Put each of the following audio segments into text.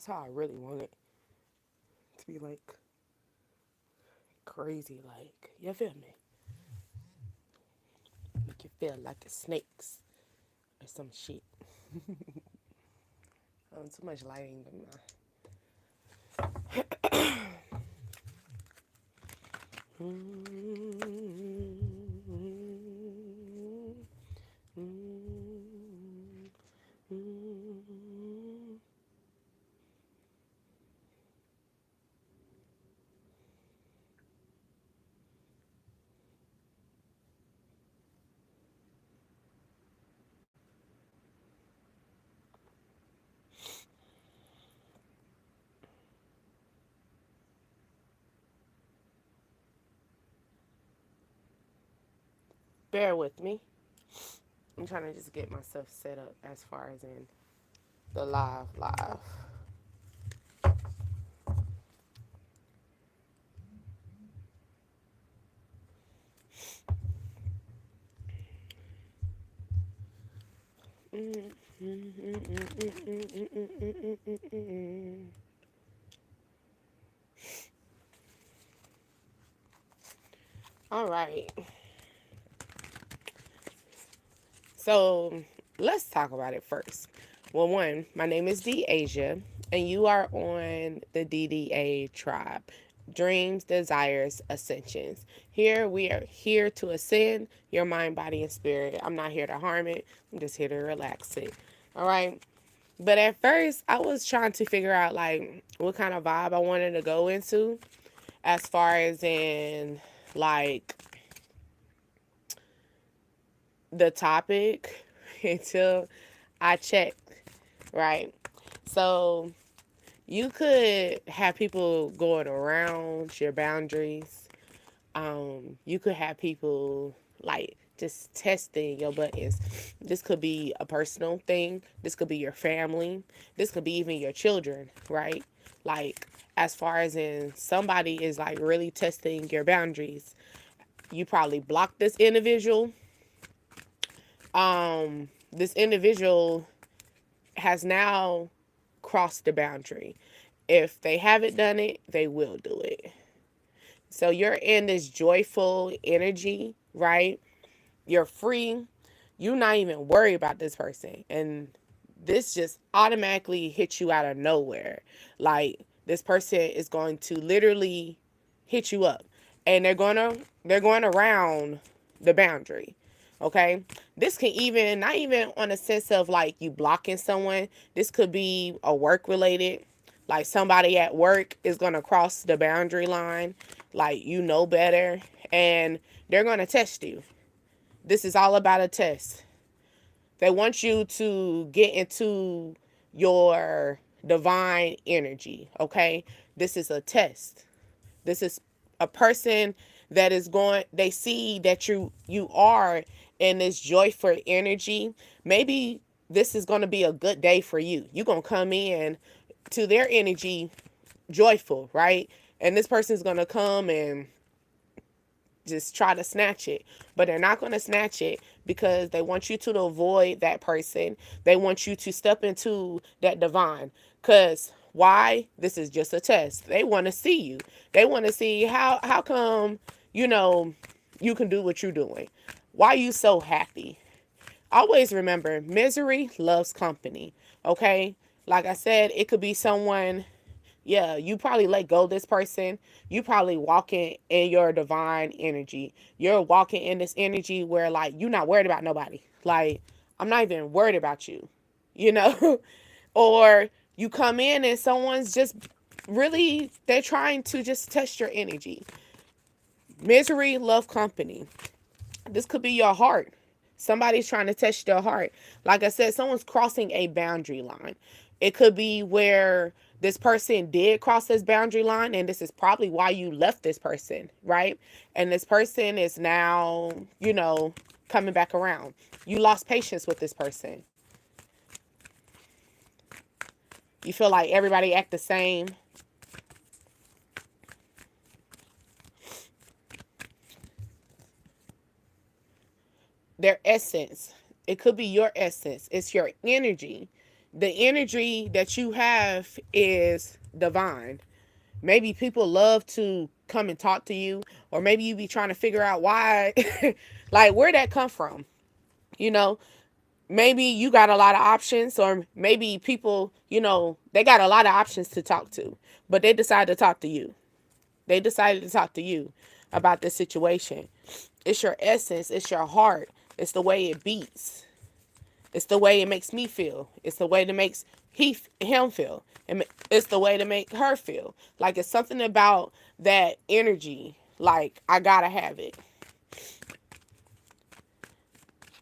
That's how I really want it to be like crazy, like you feel me? Make you feel like a snakes or some shit. Too much lighting in my. Bear with me. I'm trying to just get myself set up as far as in the live. All right. So let's talk about it first. Well, one, my name is D Asia, and you are on the DDA tribe. Dreams, desires, ascensions. Here we are here to ascend your mind, body, and spirit. I'm not here to harm it. I'm just here to relax it. All right. But at first, I was trying to figure out like what kind of vibe I wanted to go into, as far as in like the topic until I checked, right? So you could have people going around your boundaries. You could have people like just testing your buttons. This could be a personal thing. This could be your family. This could be even your children, right? Like as far as in somebody is like really testing your boundaries. You probably block this individual. This individual has now crossed the boundary. If they haven't done it, they will do it. So you're in this joyful energy, right? You're free. You're not even worried about this person. And this just automatically hits you out of nowhere. Like this person is going to literally hit you up. And they're going around the boundary. Okay? This can even not even on a sense of like you blocking someone. This could be a work related. Like somebody at work is going to cross the boundary line, like you know better, and they're going to test you. This is all about a test. They want you to get into your divine energy, okay? This is a test. This is a person that is going, they see that you are in this joyful energy. Maybe this is going to be a good day for you. You're going to come in to their energy joyful, right? And this person's going to come and just try to snatch it, but they're not going to snatch it because they want you to avoid that person. They want you to step into that divine. Because why? This is just a test. They want to see you. They want to see how come, you know, you can do what you're doing. Why are you so happy? Always remember, misery loves company. Okay? Like I said, it could be someone, yeah, you probably let go of this person. You probably walking in your divine energy. You're walking in this energy where like you're not worried about nobody. Like I'm not even worried about you, you know? Or you come in and someone's just really they're trying to just test your energy. Misery love company. This could be your heart. Somebody's trying to test your heart. Like I said, someone's crossing a boundary line. It could be where this person did cross this boundary line, and this is probably why you left this person, right? And this person is now, coming back around. You lost patience with this person. You feel like everybody act the same. Their essence. It could be your essence. It's your energy. the energy that you have is divine. Maybe people love to come and talk to you, or maybe you be trying to figure out why, like where that come from. You know, maybe you got a lot of options, or maybe people, they got a lot of options to talk to, but they decided to talk to you. They decided to talk to you about this situation. It's your essence, it's your heart, it's the way it beats. It's the way it makes me feel. It's the way that makes him feel. It's the way to make her feel. Like it's something about that energy. Like I gotta have it.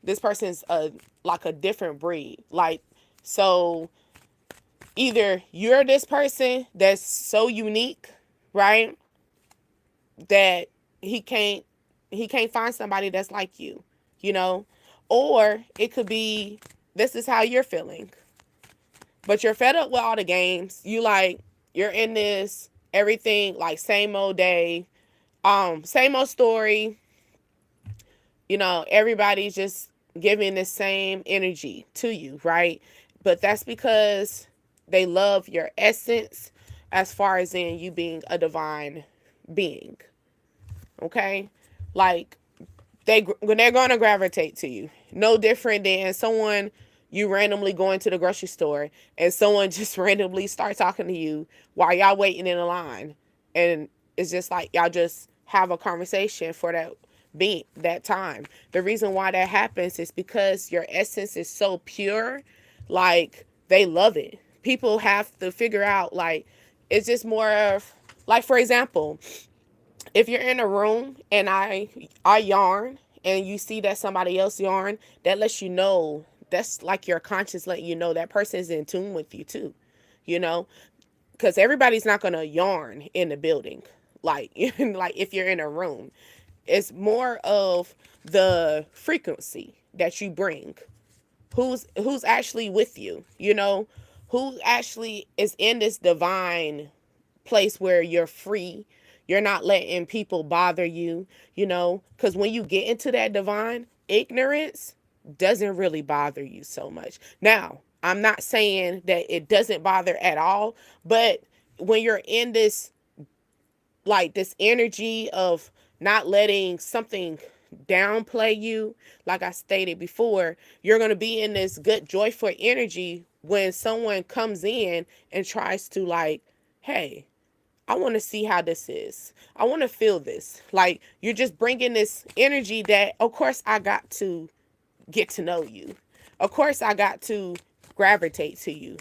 This person's like a different breed. Like so, either you're this person that's so unique, right? That he can't he can't find somebody that's like you know? Or it could be this is how you're feeling. But you're fed up with all the games. You're in this everything like same old day, same old story. Everybody's just giving the same energy to you, right? But that's because they love your essence as far as in you being a divine being. Okay? Like they're going to gravitate to you. No different than someone you randomly going to the grocery store and someone just randomly start talking to you while y'all waiting in a line, and it's just like y'all just have a conversation for that time. The reason why that happens is because your essence is so pure. Like they love it. People have to figure out, like, it's just more of, like, for example, if you're in a room and I yarn and you see that somebody else yarn, that lets you know, that's like your conscience letting you know that person is in tune with you too, you know, because everybody's not gonna yarn in the building, like like if you're in a room, it's more of the frequency that you bring, who's actually with you, who actually is in this divine place where you're free. You're not letting people bother you, because when you get into that divine, ignorance doesn't really bother you so much. Now, I'm not saying that it doesn't bother at all, but when you're in this, like, this energy of not letting something downplay you, like I stated before, you're going to be in this good, joyful energy when someone comes in and tries to, like, hey, I want to see how this is. I want to feel this. Like, you're just bringing this energy that, of course, I got to get to know you. Of course, I got to gravitate to you.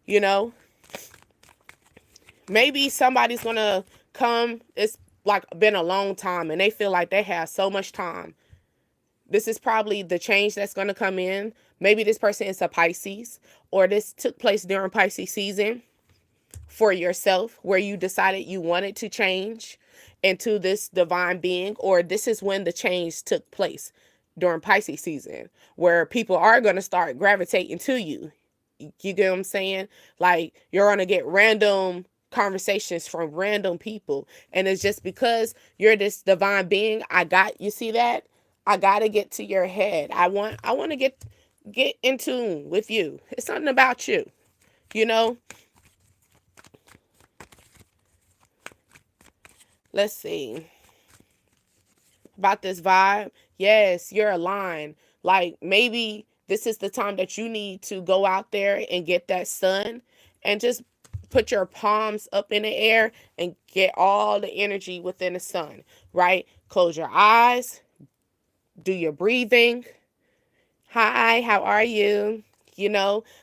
You know, maybe somebody's going to come. It's like been a long time and they feel like they have so much time. This is probably the change that's going to come in. Maybe this person is a Pisces, or this took place during Pisces season for yourself, where you decided you wanted to change into this divine being, or this is when the change took place during Pisces season, where people are going to start gravitating to you. You get what I'm saying? Like, you're going to get random conversations from random people, and it's just because you're this divine being. You see that? I got to get to your head. I want to get in tune with you. It's something about you, you know? Let's see. About this vibe. Yes, you're aligned. Like, maybe this is the time that you need to go out there and get that sun and just put your palms up in the air and get all the energy within the sun, right? Close your eyes, do your breathing. Hi, how are you?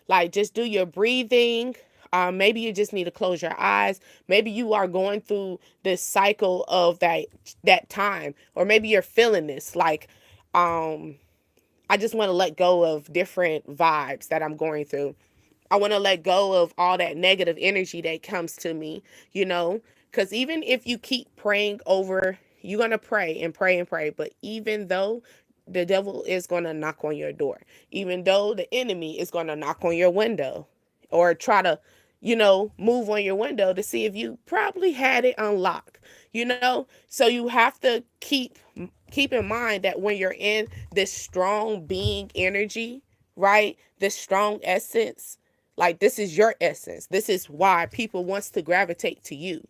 Like, just do your breathing. Maybe you just need to close your eyes. Maybe you are going through this cycle of that time, or maybe you're feeling this. Like, I just want to let go of different vibes that I'm going through. I want to let go of all that negative energy that comes to me, because even if you keep praying over, you're going to pray and pray and pray. But even though the devil is going to knock on your door, even though the enemy is going to knock on your window or try to, move on your window to see if you probably had it unlocked, so you have to keep in mind that when you're in this strong being energy, right? This strong essence, Like, this is your essence. This is why people wants to gravitate to you.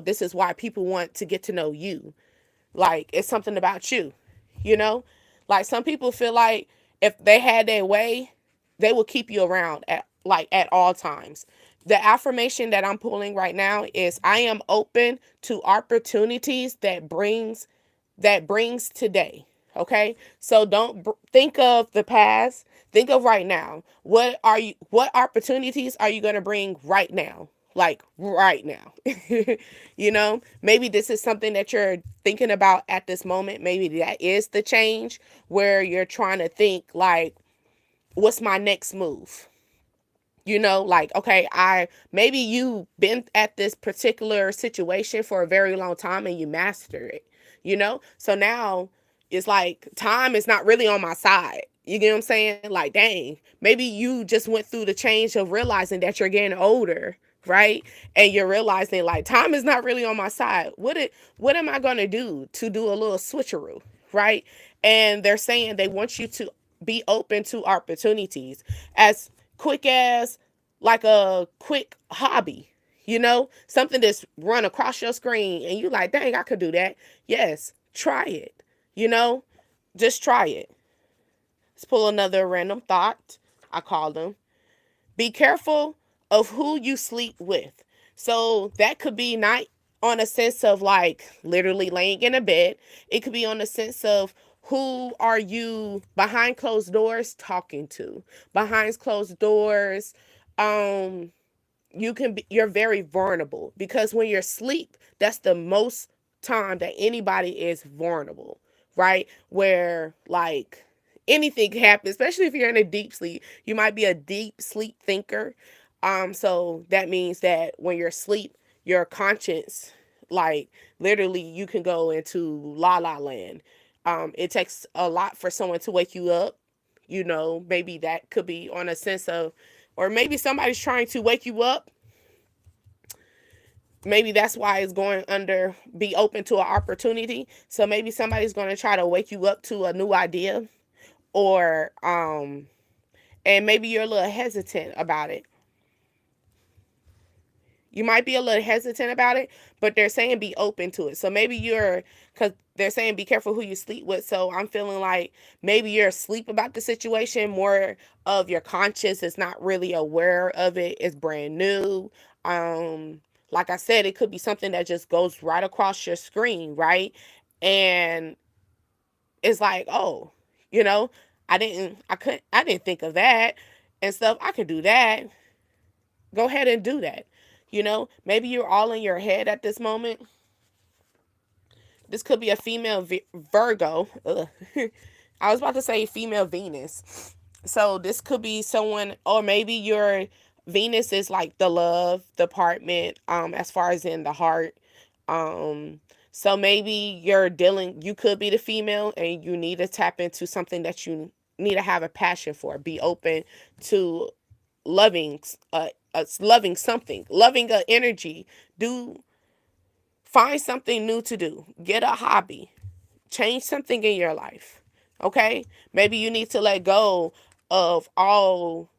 This is why people want to get to know you. Like, it's something about you, you know? Like, some people feel like if they had their way, they will keep you around at all times. The affirmation that I'm pulling right now is I am open to opportunities that brings today. Okay? So don't think of the past, think of right now. What opportunities are you going to bring right now? Like right now. Maybe this is something that you're thinking about at this moment. Maybe that is the change where you're trying to think like, what's my next move? Like, okay, maybe you been at this particular situation for a very long time and you master it. So now it's like time is not really on my side. You get what I'm saying? Like, dang, maybe you just went through the change of realizing that you're getting older, right? And you're realizing like time is not really on my side. What am I gonna do to do a little switcheroo, right? And they're saying they want you to be open to opportunities as quick as like a quick hobby, something that's run across your screen and you like, dang, I could do that. Yes, try it, you know, just try it. Let's pull another random thought. I call them. Be careful of who you sleep with. So that could be not on a sense of like literally laying in a bed. It could be on a sense of who are you behind closed doors talking to. Behind closed doors, um, you're very vulnerable because when you're asleep, that's the most time that anybody is vulnerable, right? Where like anything can happen, especially if you're in a deep sleep. You might be a deep sleep thinker. So that means that when you're asleep, your conscience, like literally you can go into la la land. It takes a lot for someone to wake you up. Maybe that could be on a sense of, or maybe somebody's trying to wake you up. Maybe that's why it's going under be open to an opportunity. So maybe somebody's going to try to wake you up to a new idea, or and maybe you're a little hesitant about it. You might be a little hesitant about it, but they're saying be open to it. So maybe because they're saying be careful who you sleep with. So I'm feeling like maybe you're asleep about the situation. More of your conscience is not really aware of it. It's brand new. Like I said, it could be something that just goes right across your screen, right? And it's like, oh, you know, I didn't think of that and stuff. I could do that. Go ahead and do that. Maybe you're all in your head at this moment. This could be a female Virgo. Ugh. I was about to say female Venus. So this could be someone, or maybe your Venus is like the love department, as far as in the heart. Um, so maybe you could be the female and you need to tap into something that you need to have a passion for. Be open to loving, loving something, loving a energy. Find something new to do. Get a hobby. Change something in your life. Okay? Maybe you need to let go of all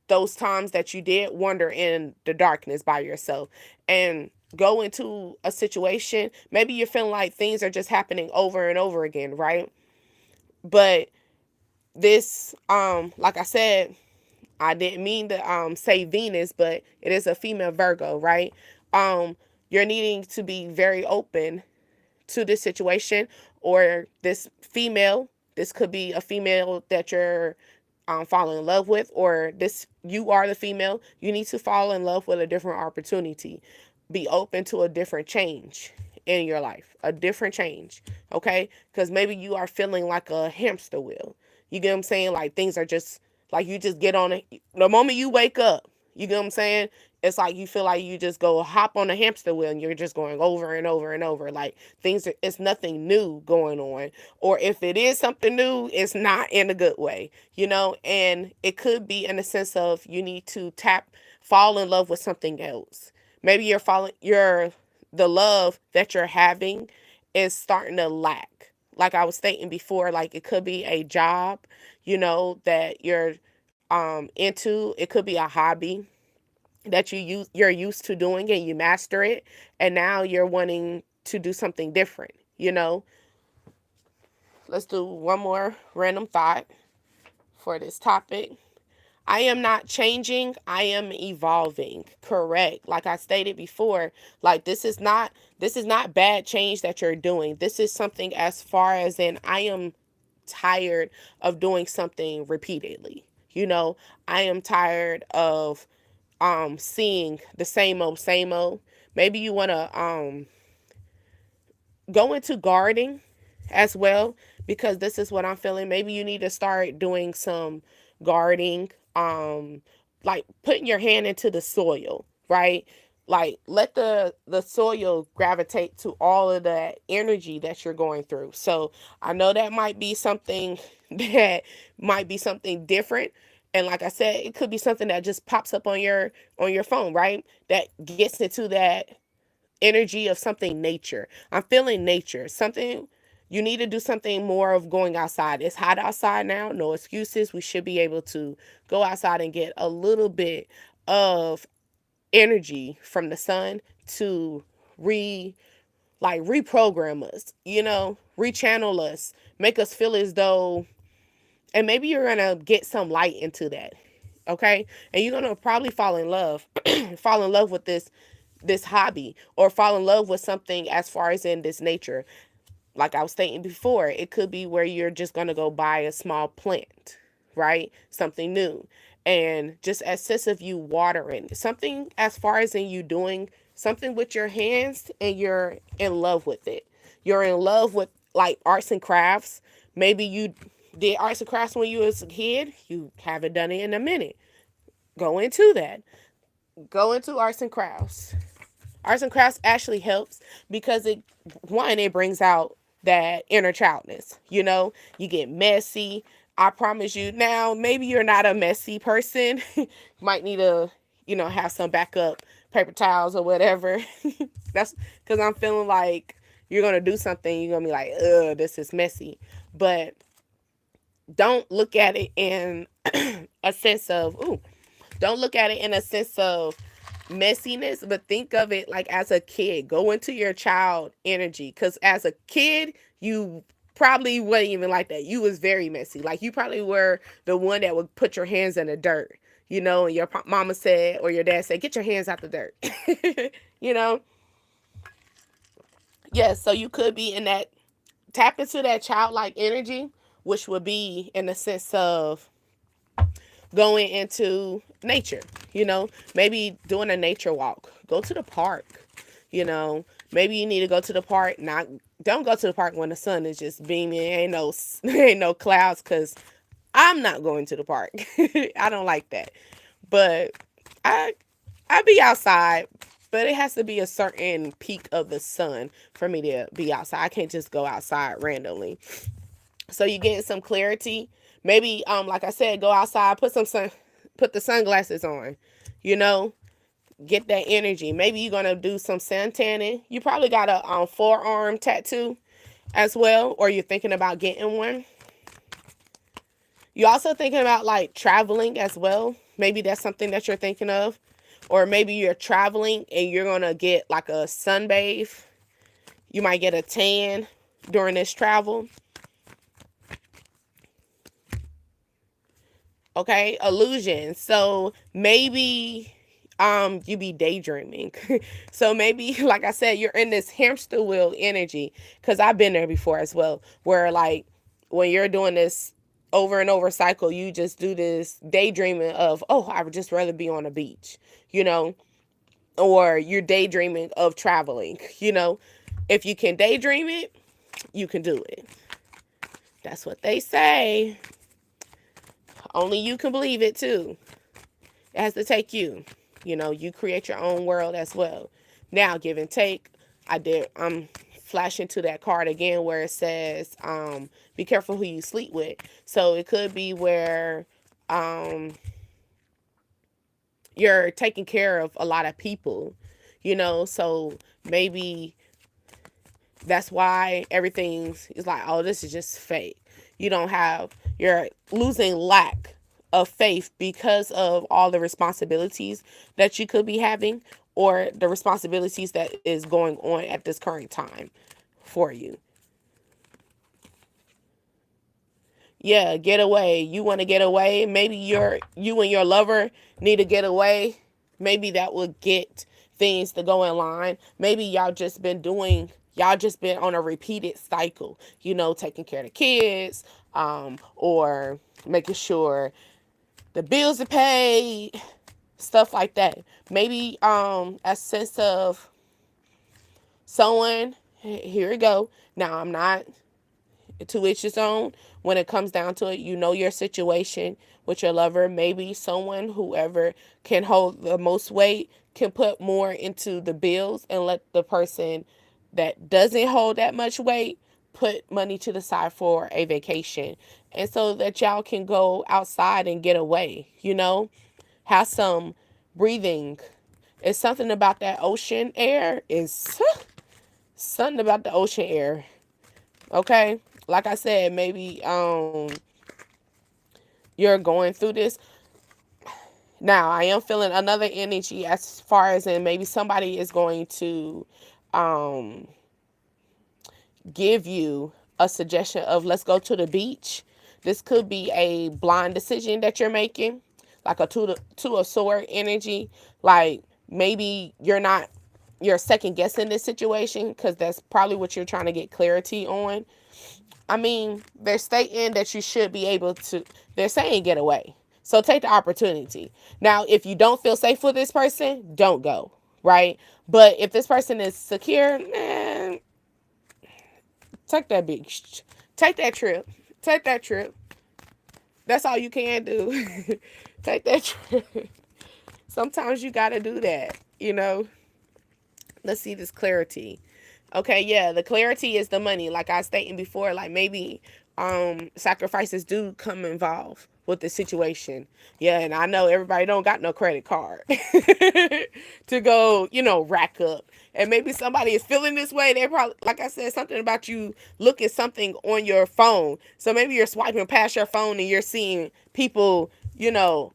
those times that you did wander in the darkness by yourself and go into a situation. Maybe you're feeling like things are just happening over and over again, right? But this, like I said, I didn't mean to say Venus, but it is a female Virgo, right? You're needing to be very open to this situation, or this female. This could be a female that you're falling in love with, or you are the female. You need to fall in love with a different opportunity. Be open to a different change in your life, a different change, okay? Because maybe you are feeling like a hamster wheel. You get what I'm saying? Like things are just like you just get on it. The moment you wake up, you get what I'm saying? It's like you feel like you just go hop on a hamster wheel and you're just going over and over and over. Like it's nothing new going on. Or if it is something new, it's not in a good way, And it could be in the sense of you need to fall in love with something else. Maybe the love that you're having is starting to lack. Like I was stating before, like it could be a job, that you're into. It could be a hobby that you're used to doing and you master it, and now you're wanting to do something different, you know. Let's do one more random thought for this topic. I am not changing, I am evolving. Correct. Like I stated before, like this is not bad change that you're doing. This is something as far as in I am tired of doing something repeatedly. You know, I am tired of seeing the same old same old. Maybe you want to go into gardening as well, because this is what I'm feeling. Maybe you need to start doing some gardening, like putting your hand into the soil, right? Like let the soil gravitate to all of that energy that you're going through. So I know that might be something that might be something different. And like I said, it could be something that just pops up on your phone, right? That gets into that energy of something nature. I'm feeling nature. Something you need to do something more of going outside. It's hot outside now. No excuses. We should be able to go outside and get a little bit of energy from the sun to re reprogram us, you know, rechannel us, make us feel as though, and maybe you're gonna get some light into that. Okay. And you're gonna probably fall in love, fall in love with this hobby, or fall in love with something as far as in this nature. Like I was stating before, it could be where you're just going to go buy a small plant, right? Something new. And just as sense of you watering something, as far as in you doing something with your hands and you're in love with it. You're in love with like arts and crafts. Maybe you did arts and crafts when you was a kid. You haven't done it in a minute. Go into that. Go into arts and crafts. Arts and crafts actually helps because it brings out that inner childness. You know, you get messy. I promise you. Now, maybe you're not a messy person. You might need to, have some backup paper towels or whatever. That's because I'm feeling like you're gonna do something. You're gonna be like, ugh, this is messy. But don't look at it in a sense of, ooh, don't look at it in a sense of messiness, but think of it like as a kid. Go into your child energy, because as a kid, you probably wasn't even like that. You was very messy. Like you probably were the one that would put your hands in the dirt, and your mama said or your dad said, get your hands out the dirt. you know? Yes, so you could be in that, tap into that childlike energy, which would be in the sense of going into nature, maybe doing a nature walk. Go to the park, maybe you need to go to the park. Not Don't go to the park when the sun is just beaming. Ain't no clouds, because I'm not going to the park. I don't like that. But I be outside, but it has to be a certain peak of the sun for me to be outside. I can't just go outside randomly. So you getting some clarity. Maybe like I said, go outside, put the sunglasses on, you know, get that energy. Maybe you're gonna do some sun tanning. You probably got a forearm tattoo as well, or you're thinking about getting one. You're also thinking about like traveling as well. Maybe that's something that you're thinking of. Or maybe you're traveling and you're gonna get like a sunbathe. You might get a tan during this travel. Okay, illusion. So maybe you be daydreaming. So maybe like I said, you're in this hamster wheel energy, cuz I've been there before as well, where like when you're doing this over and over cycle, you just do this daydreaming of, oh, I would just rather be on a beach, you know, or you're daydreaming of traveling, If you can daydream it, you can do it. That's what they say. Only you can believe it too. It has to take you. You create your own world as well. Now, give and take. I'm flashing to that card again where it says, be careful who you sleep with. So it could be where you're taking care of a lot of people, so maybe that's why everything is like, oh, this is just fake. You're losing lack of faith because of all the responsibilities that you could be having, or the responsibilities that is going on at this current time for you. Yeah, get away. You want to get away. Maybe you and your lover need to get away. Maybe that will get things to go in line. Maybe y'all just been on a repeated cycle, taking care of the kids, or making sure the bills are paid, stuff like that. Maybe a sense of someone, here we go. Now, I'm not to each his own. When it comes down to it, your situation with your lover. Maybe someone, whoever can hold the most weight, can put more into the bills and let the person that doesn't hold that much weight put money to the side for a vacation. And so that y'all can go outside and get away, have some breathing. It's something about that ocean air. Is something about the ocean air. Okay? Like I said, maybe you're going through this. Now, I am feeling another energy as far as in maybe somebody is going to um give you a suggestion of, let's go to the beach. This could be a blind decision that you're making, like a two of sword energy. Like, maybe you're second guessing this situation, because that's probably what you're trying to get clarity on. I mean, they're stating that you should be able to, they're saying get away. So take the opportunity. Now, if you don't feel safe with this person, don't go, right? But if this person is secure, man, take that beach. Take that trip. Take that trip. That's all you can do. Take that trip. Sometimes you got to do that. Let's see this clarity. Okay, yeah, the clarity is the money. Like I was stating before, like maybe sacrifices do come involved with the situation. Yeah, and I know everybody don't got no credit card to go, rack up. And maybe somebody is feeling this way. They probably, like I said, something about you look at something on your phone. So maybe you're swiping past your phone and you're seeing people,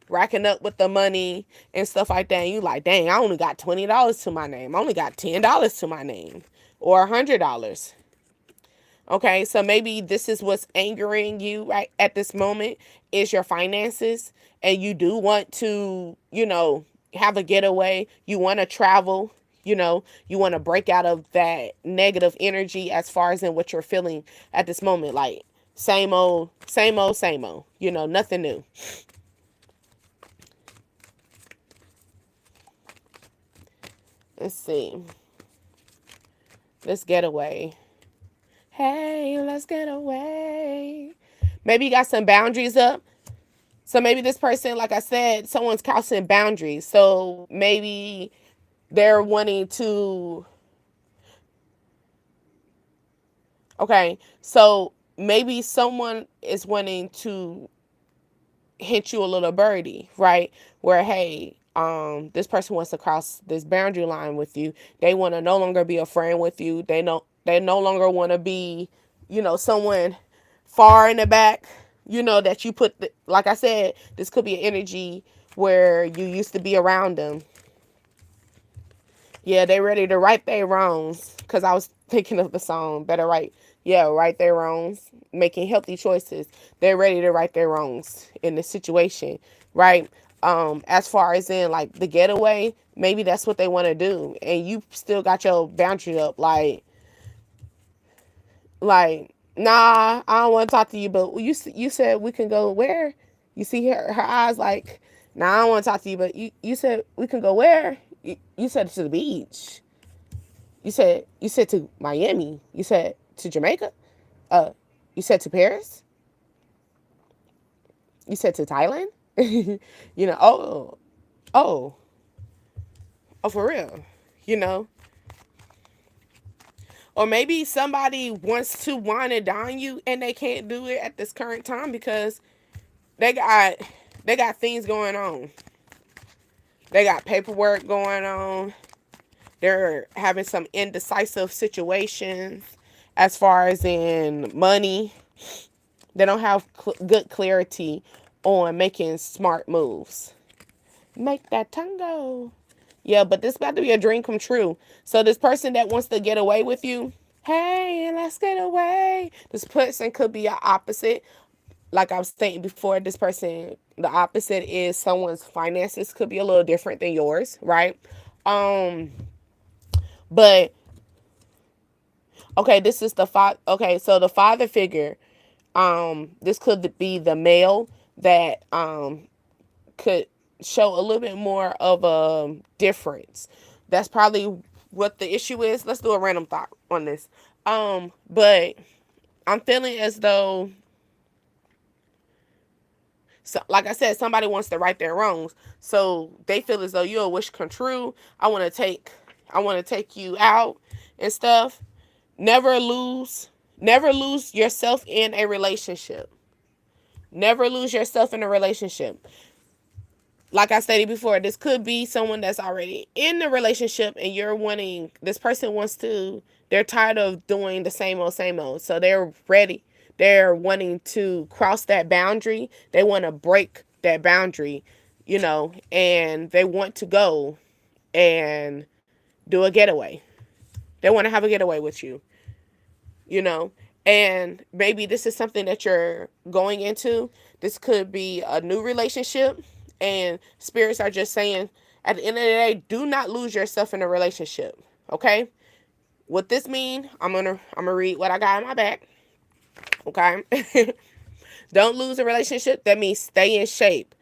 racking up with the money and stuff like that. And you like, dang, I only got $20 to my name. I only got $10 to my name, or $100. Okay, so maybe this is what's angering you right at this moment, is your finances, and you do want to, have a getaway. You want to travel. You want to break out of that negative energy as far as in what you're feeling at this moment. Like, same old, same old, same old. Nothing new. Let's see. Let's get away. Hey, let's get away. Maybe you got some boundaries up. So maybe this person, like I said, someone's crossing boundaries. So maybe they're wanting to. Okay, so maybe someone is wanting to hint you a little birdie, right? Where, hey, this person wants to cross this boundary line with you. They want to no longer be a friend with you. They no longer want to be, someone far in the back, that you put, like I said, this could be an energy where you used to be around them. Yeah, they ready to right their wrongs. Because I was thinking of the song, Better Right. Yeah, right their wrongs, making healthy choices. They're ready to right their wrongs in the situation, right? As far as in, like, the getaway, maybe that's what they want to do. And you still got your boundary up, like, nah, I don't want to talk to you, but you said we can go where? You see her eyes like, nah, I don't want to talk to you, but you said we can go where? You said to the beach. You said to Miami. You said to Jamaica. Uh, you said to Paris. You said to Thailand. Oh, oh, oh, for real. You know, or maybe somebody wants to wine and dine you and they can't do it at this current time because they got they got things going on. They got paperwork going on. They're having some indecisive situations as far as in money. They don't have good clarity on making smart moves. Make that tango. Yeah, but this about to be a dream come true. So this person that wants to get away with you, hey, let's get away. This person could be your opposite. Like I was saying before, this person, the opposite is someone's finances could be a little different than yours, right? Um, but okay, this is the father. Okay, so the father figure, this could be the male that could show a little bit more of a difference. That's probably what the issue is. Let's do a random thought on this. But I'm feeling as though, so like I said, somebody wants to right their wrongs. So they feel as though you're a wish come true. I want to take you out and stuff. Never lose, never lose yourself in a relationship. Never lose yourself in a relationship. Like I stated before, this could be someone that's already in the relationship and you're wanting, this person wants to, they're tired of doing the same old, same old. So they're ready. They're wanting to cross that boundary. They want to break that boundary, and they want to go and do a getaway. They want to have a getaway with you, you know? And maybe this is something that you're going into. This could be a new relationship, and spirits are just saying, at the end of the day, do not lose yourself in a relationship. Okay? What this mean? I'm gonna read what I got in my back. Okay? Don't lose a relationship. That means stay in shape.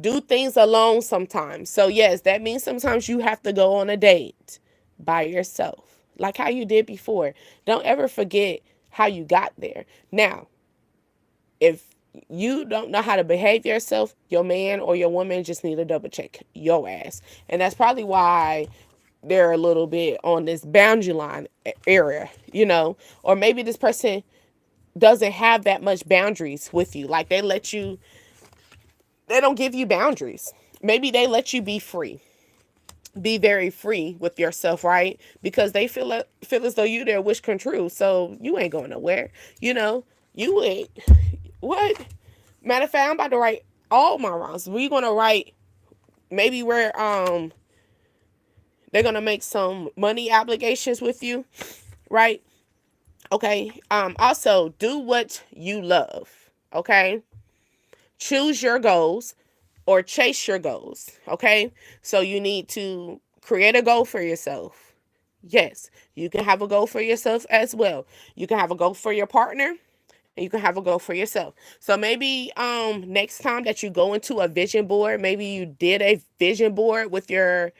Do things alone sometimes. So yes, that means sometimes you have to go on a date by yourself, like how you did before. Don't ever forget how you got there. Now, if you don't know how to behave yourself, your man or your woman just need to double check your ass. And that's probably why they're a little bit on this boundary line area, or maybe this person doesn't have that much boundaries with you. Like they don't give you boundaries. Maybe they let you be free. Be very free with yourself, right? Because they feel as though you their wish come true. So you ain't going nowhere. You ain't. What? Matter of fact, I'm about to write all my wrongs. We're gonna write maybe where they're gonna make some money obligations with you, right? Okay. Also do what you love. Okay. Choose your goals or chase your goals. Okay. So you need to create a goal for yourself. Yes, you can have a goal for yourself as well. You can have a goal for your partner, and you can have a goal for yourself. So maybe next time that you go into a vision board, maybe you did a vision board with your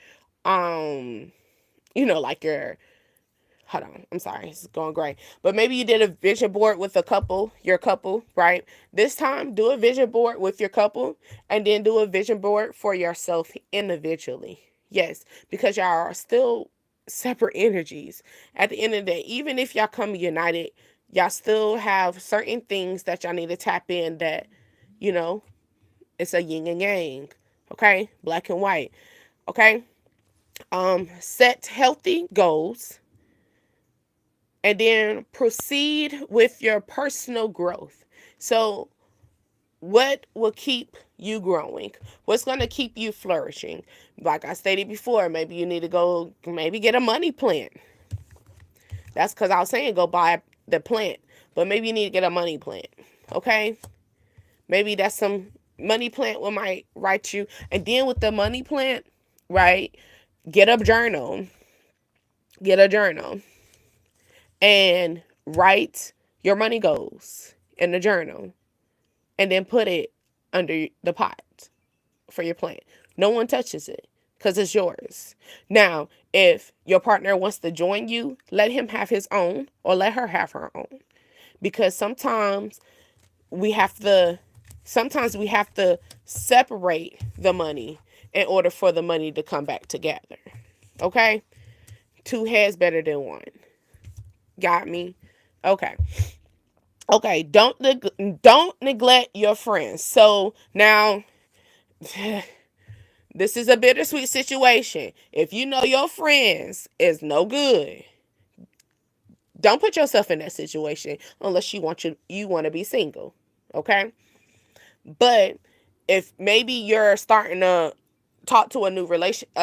like hold on, I'm sorry, it's going gray. But maybe you did a vision board with your couple, right? This time, do a vision board with your couple, and then do a vision board for yourself individually. Yes, because y'all are still separate energies. At the end of the day, even if y'all come united, y'all still have certain things that y'all need to tap in that, it's a yin and yang. Okay? Black and white. Okay? Set healthy goals and then proceed with your personal growth. So, what will keep you growing? What's going to keep you flourishing? Like I stated before, maybe you need to go, maybe get a money plant. That's because I was saying go buy the plant, but maybe you need to get a money plant. Okay? Maybe that's some money plant will might write you. And then with the money plant, right? Get a journal. Get a journal. And write your money goals in the journal, and then put it under the pot for your plant. No one touches it because it's yours. Now, if your partner wants to join you, let him have his own or let her have her own, because sometimes we have to separate the money in order for the money to come back together. Okay? Two heads better than one. Got me? Okay. Okay, don't neglect your friends. So now this is a bittersweet situation. If you know your friends is no good, don't put yourself in that situation unless you want to be single. Okay? But If maybe you're starting to talk to a new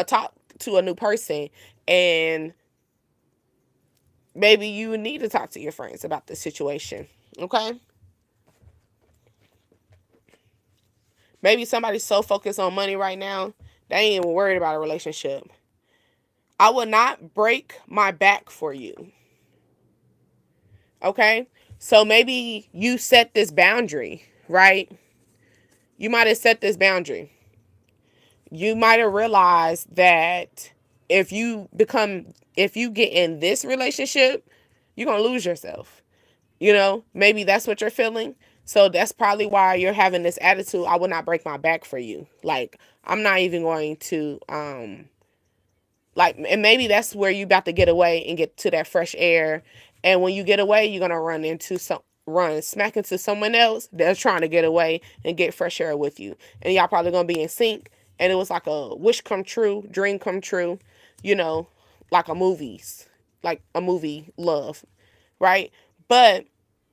talk to a new person, and maybe you need to talk to your friends about the situation. Okay? Maybe somebody's so focused on money right now, they ain't even worried about a relationship. I will not break my back for you. Okay? So maybe you set this boundary, right? You might have set this boundary. You might have realized that if you get in this relationship, you're going to lose yourself. Maybe that's what you're feeling. So that's probably why you're having this attitude. I will not break my back for you. Like, I'm not even going to, and maybe that's where you about to get away and get to that fresh air. And when you get away, you're going to run smack into someone else that's trying to get away and get fresh air with you. And y'all probably going to be in sync. And it was like a wish come true, dream come true, you know, like a movie love, right? But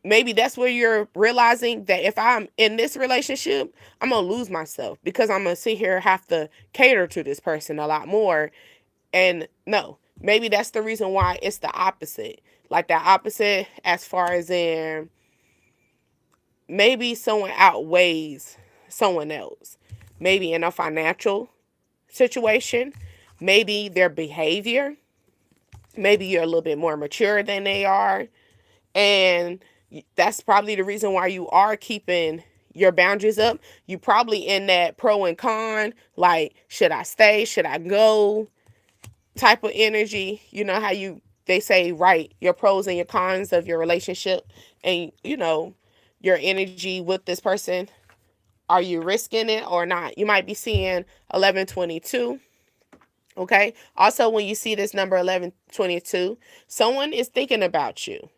maybe that's where you're realizing that if I'm in this relationship, I'm going to lose myself because I'm going to sit here and have to cater to this person a lot more. And no, maybe that's the reason why it's the opposite. Like the opposite as far as in maybe someone outweighs someone else. Maybe in a financial situation, maybe their behavior, maybe you're a little bit more mature than they are. And that's probably the reason why you are keeping your boundaries up. You probably in that pro and con, like, should I stay? Should I go? Type of energy. You know how they say, write your pros and your cons of your relationship, and your energy with this person. Are you risking it or not? You might be seeing 1122. Okay. Also, when you see this number 1122, someone is thinking about you.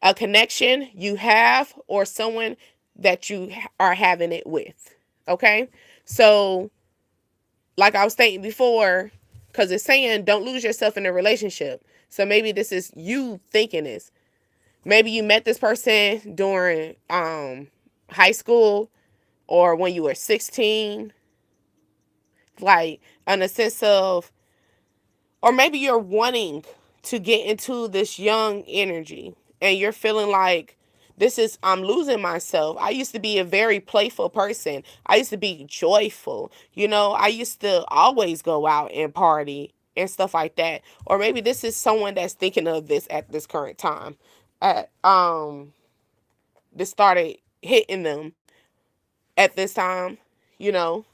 A connection you have or someone that you are having it with. Okay. So, like I was stating before, because it's saying don't lose yourself in a relationship. So maybe this is you thinking this. Maybe you met this person during high school or when you were 16. Like, in a sense of, or maybe you're wanting to get into this young energy and you're feeling like I'm losing myself. I used to be a very playful person. I used to be joyful. I used to always go out and party and stuff like that. Or maybe this is someone that's thinking of this at this current time. This started hitting them at this time. You know,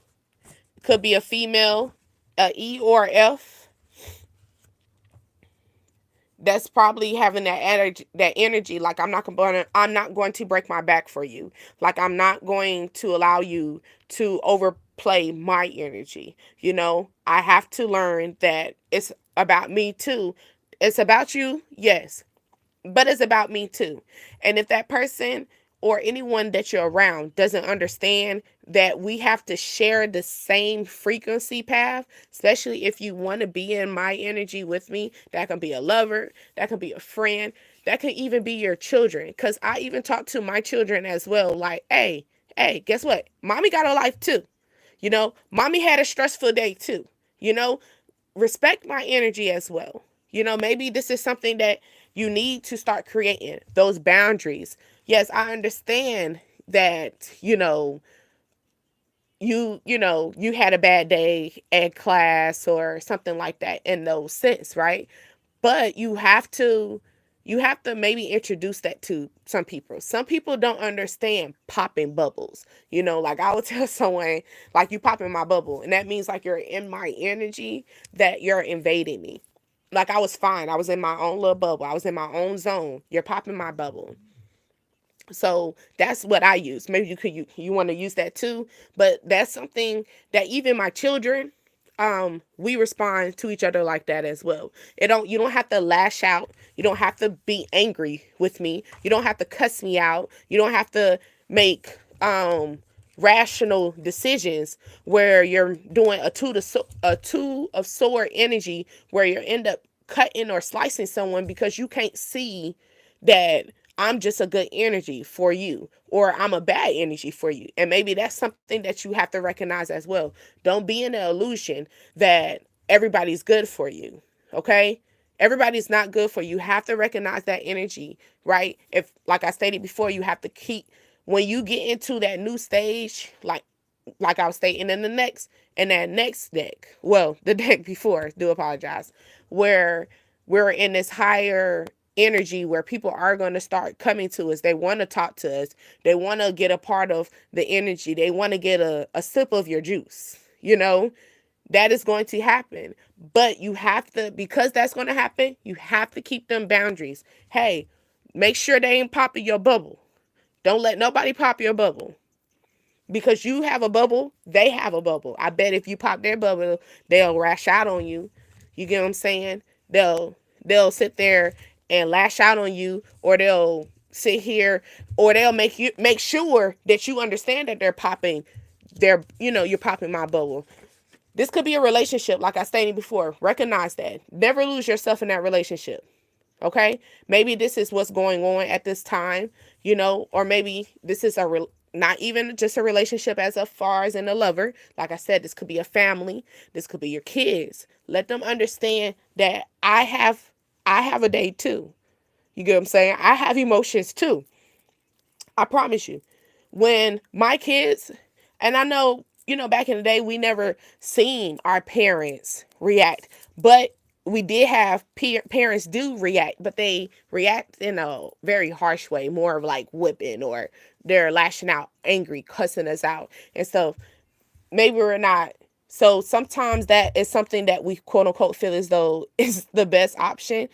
could be a female, a E or F, that's probably having that energy, like I'm not going to break my back for you. Like, I'm not going to allow you to overplay my energy. I have to learn that it's about me too. It's about you, yes, but it's about me too. And if that person or anyone that you're around doesn't understand that we have to share the same frequency path, especially if you want to be in my energy with me, that can be a lover, that can be a friend, that can even be your children. Because I even talk to my children as well, like, hey, guess what? Mommy got a life too. Mommy had a stressful day too. You know, respect my energy as well. Maybe this is something that you need to start creating those boundaries. Yes, I understand that, you had a bad day at class or something like that in those sense, right? But you have to maybe introduce that to some people. Some people don't understand popping bubbles. Like I would tell someone, like, you popping my bubble, and that means like you're in my energy, that you're invading me. Like, I was fine. I was in my own little bubble. I was in my own zone. You're popping my bubble. So that's what I use. Maybe you want to use that too, but that's something that even my children, we respond to each other like that as well. You don't have to lash out. You don't have to be angry with me. You don't have to cuss me out. You don't have to make rational decisions where you're doing a two of sword energy, where you end up cutting or slicing someone because you can't see that I'm just a good energy for you, or I'm a bad energy for you. And maybe that's something that you have to recognize as well. Don't be in the illusion that everybody's good for you. Okay? Everybody's not good for you. You have to recognize that energy, right? If, like I stated before, you have to keep, when you get into that new stage, like I was stating in that next deck, well, the deck before, do apologize, where we're in this higher energy where people are going to start coming to us. They want to talk to us. They want to get a part of the energy. They want to get a sip of your juice. That is going to happen. But you have to, because that's going to happen, you have to keep them boundaries. Hey, make sure they ain't popping your bubble. Don't let nobody pop your bubble. Because you have a bubble, they have a bubble. I bet if you pop their bubble, they'll rash out on you. You get what I'm saying? They'll sit there and lash out on you, or they'll sit here, or they'll make sure that you understand that they're popping you're popping my bubble. This could be a relationship, like I stated before. Recognize that. Never lose yourself in that relationship. Okay? Maybe this is what's going on at this time, or maybe this is not even just a relationship as far as in a lover. Like I said, this could be a family. This could be your kids. Let them understand that I have a day too. You get what I'm saying? I have emotions too. I promise you. When my kids, and I know, back in the day, we never seen our parents react, but we did have parents do react, but they react in a very harsh way, more of like whipping, or they're lashing out, angry, cussing us out. And so maybe we're not. So sometimes that is something that we quote unquote feel as though is the best option.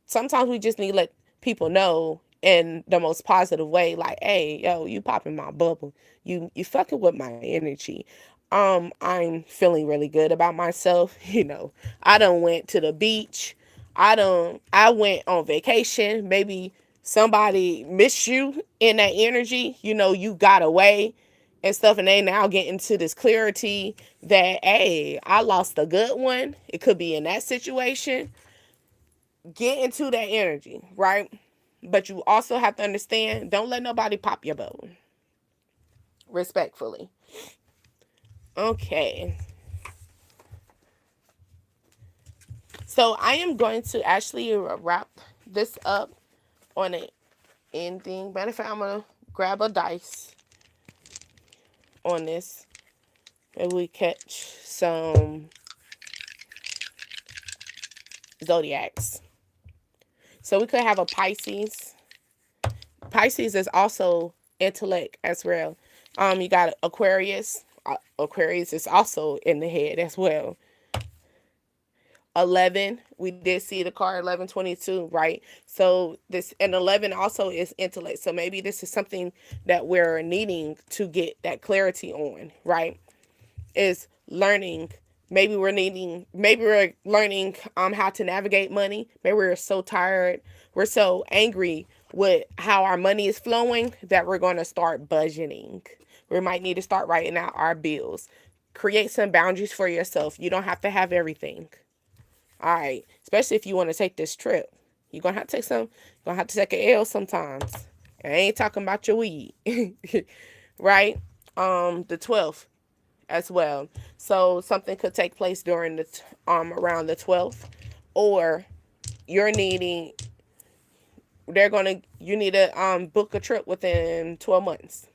Sometimes we just need to let people know in the most positive way, like, hey, yo, you popping my bubble. You fucking with my energy. I'm feeling really good about myself. I done went to the beach. I went on vacation. Maybe somebody missed you in that energy. You got away and stuff, and they now get into this clarity that, hey, I lost a good one. It could be in that situation. Get into that energy, right? But you also have to understand, don't let nobody pop your bubble. Respectfully. Okay. So I am going to actually wrap this up on an ending. Matter of fact, I'm going to grab a dice on this and we catch some zodiacs. So we could have a Pisces. Pisces is also intellect as well. You got Aquarius. Aquarius is also in the head as well. 11, we did see the card 1122, right? So this, and 11 also is intellect. So maybe this is something that we're needing to get that clarity on, right? Is learning. Maybe we're learning how to navigate money. Maybe we're so tired, we're so angry with how our money is flowing that we're going to start budgeting. We might need to start writing out our bills. Create some boundaries for yourself. You don't have to have everything. All right, especially if you want to take this trip, you're gonna have to take an L sometimes. I ain't talking about your weed, right? The 12th as well. So something could take place during the around the 12th, or you need to book a trip within 12 months.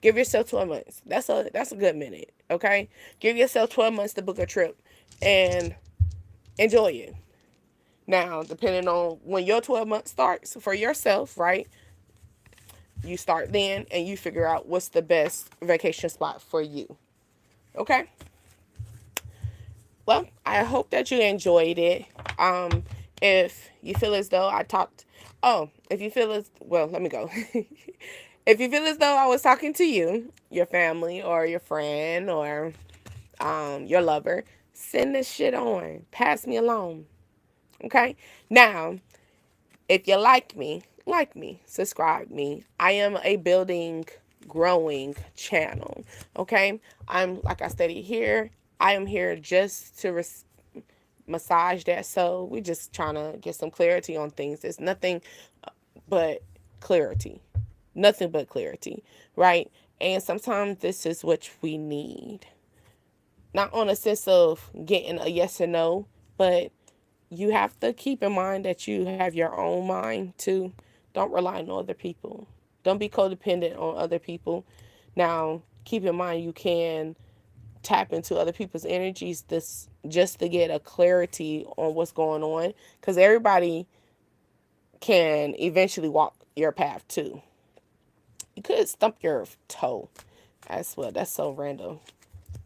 Give yourself 12 months. That's a good minute, okay? Give yourself 12 months to book a trip and enjoy it. Now, depending on when your 12 months starts for yourself, right? You start then and you figure out what's the best vacation spot for you. Okay? Well, I hope that you enjoyed it. If you feel as though if you feel as, well, let me go. If you feel as though I was talking to you, your family or your friend or your lover, send this shit on. Pass me along. Okay? Now, if you like me, subscribe me. I am a growing channel. Okay? Like I stated here, I am here just to massage that soul. We just trying to get some clarity on things. It's nothing but clarity. Nothing but clarity, right? And sometimes this is what we need. Not on a sense of getting a yes or no, but you have to keep in mind that you have your own mind too. Don't rely on other people. Don't be codependent on other people. Now, keep in mind you can tap into other people's energies this just to get a clarity on what's going on, because everybody can eventually walk your path too. You could stump your toe as well. That's so random.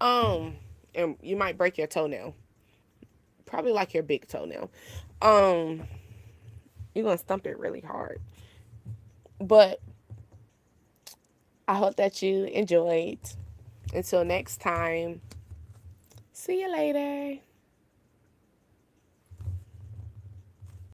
Um, and you might break your toenail. Probably like your big toenail. Um, you're gonna stump it really hard. But I hope that you enjoyed. Until next time, see you later.